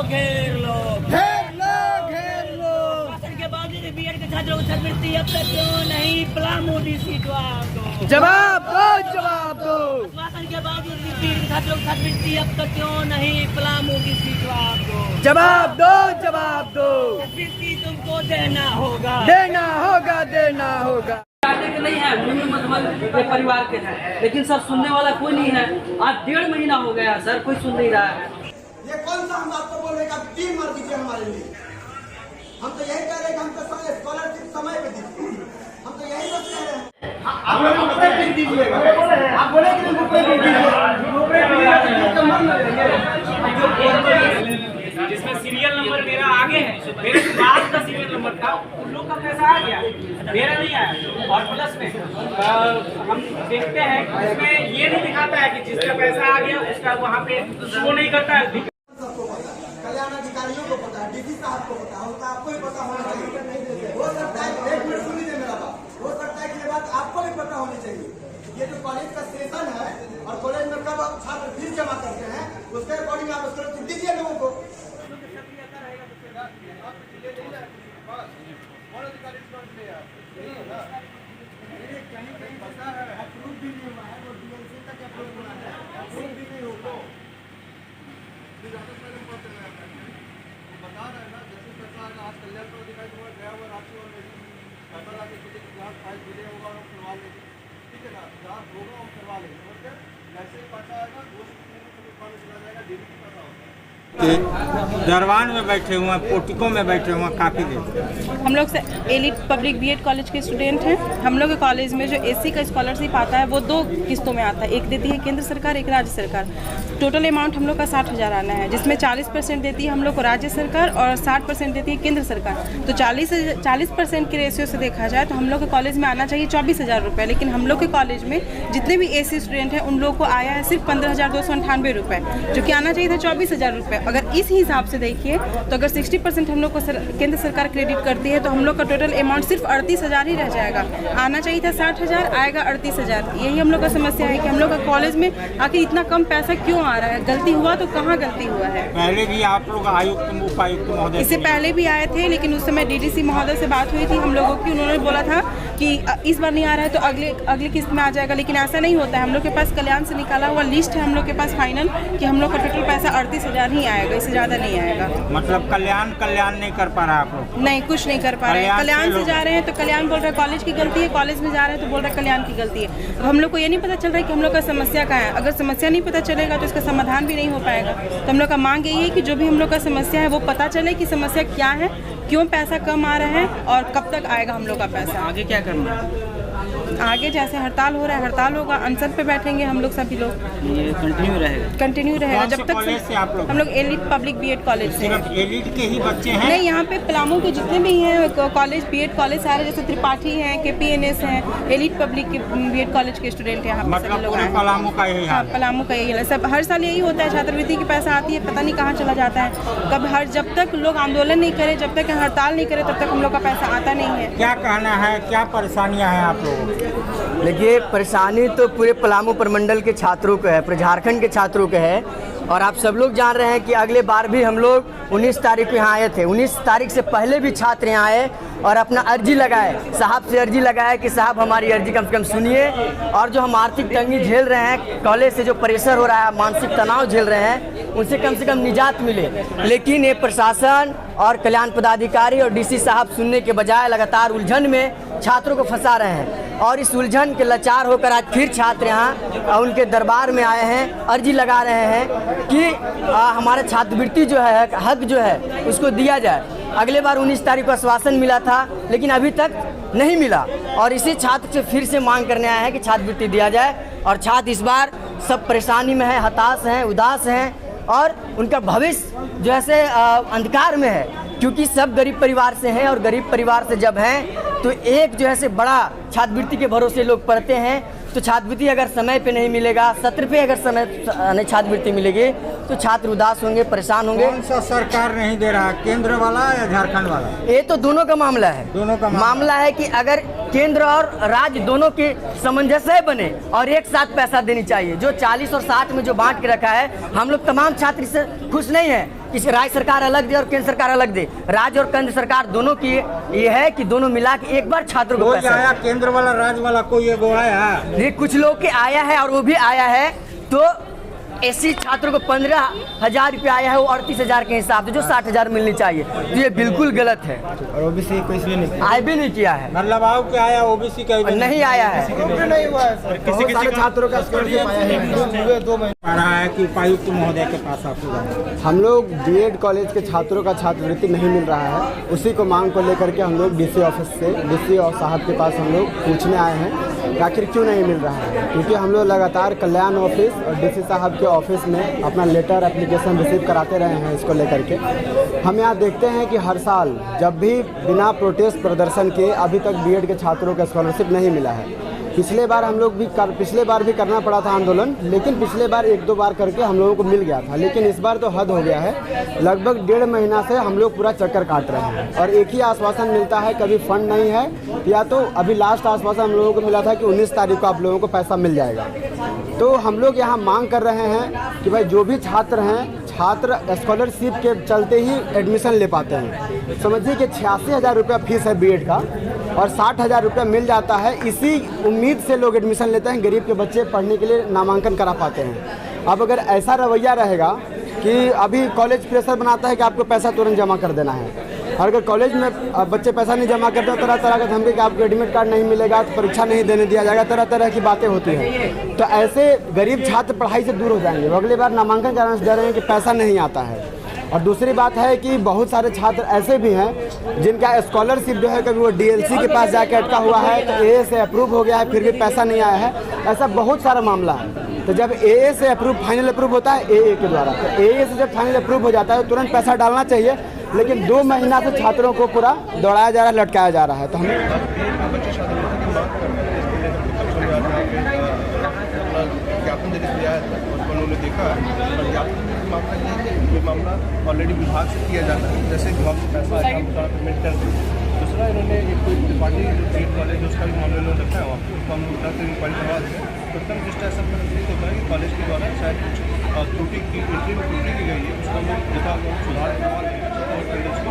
घेर लो, घेर लो, घेर लो। शासन के बावजूद बीएड के छात्रों को छात्रवृत्ति अब तक क्यों नहीं? पलामू सीट दो, जवाब दो, जवाब दो। शासन के बावजूद बीएड के छात्रों को छात्रवृत्ति अब तक क्यों नहीं? पलामू सीट दो, जवाब दो, जवाब दो। छात्रवृत्ति तुमको देना होगा, देना होगा, देना होगा। के नहीं है, निम्न मध्यम परिवार के हैं, लेकिन सर सुनने वाला कोई नहीं है। आज 1.5 महीना हो गया सर, कोई सुन नहीं रहा है। ये कौन सा हम आपको बोल रहे हैं कि 3 मर दीजिए हमारे लिए? हम तो यही कह रहे हैं कि हमको स्कॉलरशिप समय पे दीजिए। हम तो यही बात कह रहे हैं। आप बोले कि जिसमें सीरियल नंबर मेरा आगे है, मेरे बाद का सीरियल नंबर था, उन लोग का पैसा आ गया, मेरा नहीं आया। और प्लस में हम देखते हैं इसमें ये नहीं दिखाता है कि जिसका पैसा आ गया उसका वहाँ पे शो नहीं करता है। सबको पता है, कल्याण अधिकारियों को पता है, डीसी साहब को पता है, उनका आपको ही पता होना चाहिए। हो सकता है, एक मिनट सुनिए मेरा बात, हो सकता है कि ये बात आपको भी पता होनी चाहिए। ये जो कॉलेज का सेशन है और कॉलेज में कब आप छात्र फीस जमा करते हैं, उसके अकॉर्डिंग आप स्कॉलरशिप दीजिए लोगों को। बता रहे हैं ना, जैसे पैसा आएगा आज कल्याण पर अधिकारी को गया हुआ राशि और पैसा लाके जहाँ फाइल मिले होगा हम करवा लेंगे, ठीक है ना, जहाँ होगा हम करवा लेंगे। और क्या जैसे पैसा आएगा वो चला जाएगा, डीबी का पैसा होता है। दरबार में बैठे हुए हैं, पोर्टिको में बैठे हुए हैं काफ़ी देर। हम लोग से एलिट पब्लिक बीएड कॉलेज के स्टूडेंट हैं। हम लोग के कॉलेज में जो एससी का स्कॉलरशिप आता है वो 2 किस्तों में आता है, एक देती है केंद्र सरकार, एक राज्य सरकार। टोटल अमाउंट हम लोग का 60,000 आना है, जिसमें 40% देती है हम लोग को राज्य सरकार और 60% देती है केंद्र सरकार। तो 40% के रेशियो से देखा जाए तो हम लोग के कॉलेज में आना चाहिए 24,000 रुपये, लेकिन हम लोग के कॉलेज में जितने भी एससी स्टूडेंट हैं उन लोग को आया है सिर्फ 15,298 रुपये, जो कि आना चाहिए था 24,000 रुपये। अगर इस हिसाब से देखिए तो अगर 60% हम लोग को केंद्र सरकार क्रेडिट करती है तो हम लोग का टोटल अमाउंट सिर्फ 38,000 ही रह जाएगा। आना चाहिए था 60,000, आएगा 38,000। यही हम लोग का समस्या है कि हम लोग का कॉलेज में आखिर इतना कम पैसा क्यों आ रहा है? गलती हुआ तो कहाँ गलती हुआ है? पहले भी आप लोग आयुक्त उपायुक्त महोदय इससे पहले भी आए थे, लेकिन उस समय डीडीसी महोदय से बात हुई थी हम लोगों की। उन्होंने बोला था कि इस बार नहीं आ रहा है तो अगली किस्त में आ जाएगा, लेकिन ऐसा नहीं होता है। हम लोग के पास कल्याण से निकाला हुआ लिस्ट है हम लोग के पास फाइनल कि हम लोग का टोटल पैसा 38,000 ही आएगा, इससे ज़्यादा नहीं आएगा। मतलब कल्याण नहीं कर पा रहा आप लोग? नहीं, कुछ नहीं कर पा रहे हैं। कल्याण से जा रहे हैं तो कल्याण बोल रहा है कॉलेज की गलती है, कॉलेज में जा रहे हैं तो बोल रहा है कल्याण की गलती है। अब हम लोग को ये नहीं पता चल रहा है कि हम लोग का समस्या क्या है। अगर समस्या नहीं पता चलेगा तो इसका समाधान भी नहीं हो पाएगा। तो हम लोग का मांग यही है कि जो भी हम लोग का समस्या है वो पता चले कि समस्या क्या है, क्यों पैसा कम आ रहा है और कब तक आएगा हम लोग का पैसा। आगे क्या करना है? आगे जैसे हड़ताल हो रहा है, हड़ताल होगा, अनशन पे बैठेंगे हम लोग सभी लोग। ये कंटिन्यू रहेगा कौन से जब तक कॉलेज से आप लोग? हम लोग एलिट पब्लिक बीएड कॉलेज से। सिर्फ एलिट के ही बच्चे हैं? नहीं, यहाँ पे पलामू के जितने भी हैं कॉलेज बीएड कॉलेज सारे, जैसे त्रिपाठी हैं, KPNS हैं, एलिट पब्लिक के बीएड कॉलेज के स्टूडेंट हैं। मतलब पूरे पलामू का यही हाल है? पलामू का यही है सब। हर साल यही होता है, छात्रवृत्ति की पैसा आती है, पता नहीं कहाँ चला जाता है। जब तक लोग आंदोलन नहीं करे, जब तक हड़ताल नहीं करे, तब तक हम लोग का पैसा आता नहीं है। क्या कहना है, क्या परेशानियाँ हैं आप लोगों को? देखिए, परेशानी तो पूरे पलामू प्रमंडल के छात्रों को है, पूरे झारखंड के छात्रों को है। और आप सब लोग जान रहे हैं कि अगले बार भी हम लोग 19 तारीख को यहाँ आए थे। 19 तारीख से पहले भी छात्र यहाँ आए और अपना अर्जी लगाए, साहब से अर्जी लगाए कि साहब हमारी अर्जी कम से कम सुनिए, और जो हम आर्थिक तंगी झेल रहे हैं, कॉलेज से जो प्रेशर हो रहा है, मानसिक तनाव झेल रहे हैं, उनसे कम से कम निजात मिले। लेकिन ये प्रशासन और कल्याण पदाधिकारी और डीसी साहब सुनने के बजाय लगातार उलझन में छात्रों को फंसा रहे हैं। और इस उलझन के लाचार होकर आज फिर छात्र यहाँ उनके दरबार में आए हैं, अर्जी लगा रहे हैं कि हमारा छात्रवृत्ति जो है, हक जो है, उसको दिया जाए। अगले बार 19 तारीख को आश्वासन मिला था, लेकिन अभी तक नहीं मिला। और इसी छात्र से फिर से मांग करने आए हैं कि छात्रवृत्ति दिया जाए। और छात्र इस बार सब परेशानी में है, हताश हैं, उदास हैं और उनका भविष्य जो है अंधकार में है, क्योंकि सब गरीब परिवार से हैं। और गरीब परिवार से जब हैं तो एक जो है से बड़ा छात्रवृत्ति के भरोसे लोग पढ़ते हैं। तो छात्रवृत्ति अगर समय पे नहीं मिलेगा, सत्र पे अगर समय नहीं छात्रवृत्ति मिलेगी तो छात्र उदास होंगे, परेशान होंगे। कौन सा सरकार नहीं दे रहा, केंद्र वाला या झारखंड वाला? ये तो दोनों का मामला है। दोनों का मामला है कि अगर केंद्र और राज्य दोनों के सामंजस्य बने और एक साथ पैसा देनी चाहिए। जो 40 और 60 में जो बांट के रखा है, हम लोग तमाम छात्र इससे खुश नहीं है। किसी राज्य सरकार अलग दे और केंद्र सरकार अलग दे। राज्य और केंद्र सरकार दोनों की ये है कि दोनों मिला के एक बार छात्रों को कोई पैसा आया केंद्र वाला राज्य वाला कोई ये वो आया? ये कुछ लोग के आया है और वो भी आया है, तो एससी छात्रों को 15,000 रुपया आया है, वो 38,000 के हिसाब से जो 60,000 मिलनी चाहिए, तो ये बिल्कुल गलत है। और ओबीसी को इसलिए नहीं आय भी नहीं किया है, मतलब आओ क्या आया ओबीसी का नहीं आया है। नहीं हुआ है सर, किसी छात्रों का स्कॉलरशिप आया है 2 महीने पा रहा है कि उपायुक्त महोदय के पास आपको हम लोग बीएड कॉलेज के छात्रों का छात्रवृत्ति नहीं मिल रहा है, उसी को मांग को लेकर के हम लोग डीसी ऑफिस से डीसी और साहब के पास हम लोग पूछने आए हैं कि आखिर क्यों नहीं मिल रहा है। क्योंकि हम लोग लगातार कल्याण ऑफिस और डीसी साहब के ऑफिस में अपना लेटर एप्लीकेशन रिसीव कराते रहे हैं इसको लेकर के। हम यहाँ देखते हैं कि हर साल जब भी बिना प्रोटेस्ट प्रदर्शन के अभी तक बीएड के छात्रों का स्कॉलरशिप नहीं मिला है। पिछले बार भी करना पड़ा था आंदोलन, लेकिन पिछले बार 1-2 बार करके हम लोगों को मिल गया था, लेकिन इस बार तो हद हो गया है। लगभग 1.5 महीना से हम लोग पूरा चक्कर काट रहे हैं और एक ही आश्वासन मिलता है, कभी फंड नहीं है, या तो अभी लास्ट आश्वासन हम लोगों को मिला था कि 19 तारीख को आप लोगों को पैसा मिल जाएगा। तो हम लोग यहाँ मांग कर रहे हैं कि भाई जो भी छात्र हैं, छात्र स्कॉलरशिप के चलते ही एडमिशन ले पाते हैं। समझिए कि 86,000 रुपया फीस है बीएड का और 60,000 रुपया मिल जाता है। इसी उम्मीद से लोग एडमिशन लेते हैं, गरीब के बच्चे पढ़ने के लिए नामांकन करा पाते हैं। अब अगर ऐसा रवैया रहेगा कि अभी कॉलेज प्रेशर बनाता है कि आपको पैसा तुरंत जमा कर देना है, और अगर कॉलेज में बच्चे पैसा नहीं जमा करते, तरह तरह का धमकी कि आपको एडमिट कार्ड नहीं मिलेगा, तो परीक्षा नहीं देने दिया जाएगा, तरह तरह की बातें होती हैं। तो ऐसे गरीब छात्र पढ़ाई से दूर हो जाएंगे। अगली बार नामांकन कराने से डर रहे हैं कि पैसा नहीं आता है। और दूसरी बात है कि बहुत सारे छात्र ऐसे भी हैं जिनका स्कॉलरशिप जो है कभी वो डीएलसी के पास जाके अटका हुआ है, तो एए से अप्रूव हो गया है, फिर भी पैसा नहीं आया है। ऐसा बहुत सारा मामला है। तो जब एए से फाइनल अप्रूव होता है एए के द्वारा, तो एए से जब फाइनल अप्रूव हो जाता है तो तुरंत पैसा डालना चाहिए, लेकिन 2 महीना से छात्रों को पूरा दौड़ाया जा रहा है, लटकाया जा रहा है। तो हमें ज्ञापन देने के लिए आया था और उन्होंने देखा मामला ये है कि ये मामला ऑलरेडी विभाग से किया जाता है, जैसे विभाग से पैसा पेमेंट कर दें। दूसरा इन्होंने एक कोई डिपार्टी बीएड कॉलेज उसका भी मामला इन्होंने रखा है, वहाँ उसको हम उठा कर इंक्वायरी करवा देंगे। तो तब जिस ऐसा प्रतीत होता है कि कॉलेज के द्वारा शायद कुछ त्रुटि की एंट्री में त्रुटि की गई है, उसको हम लोग सुधार करवा देंगे और उसको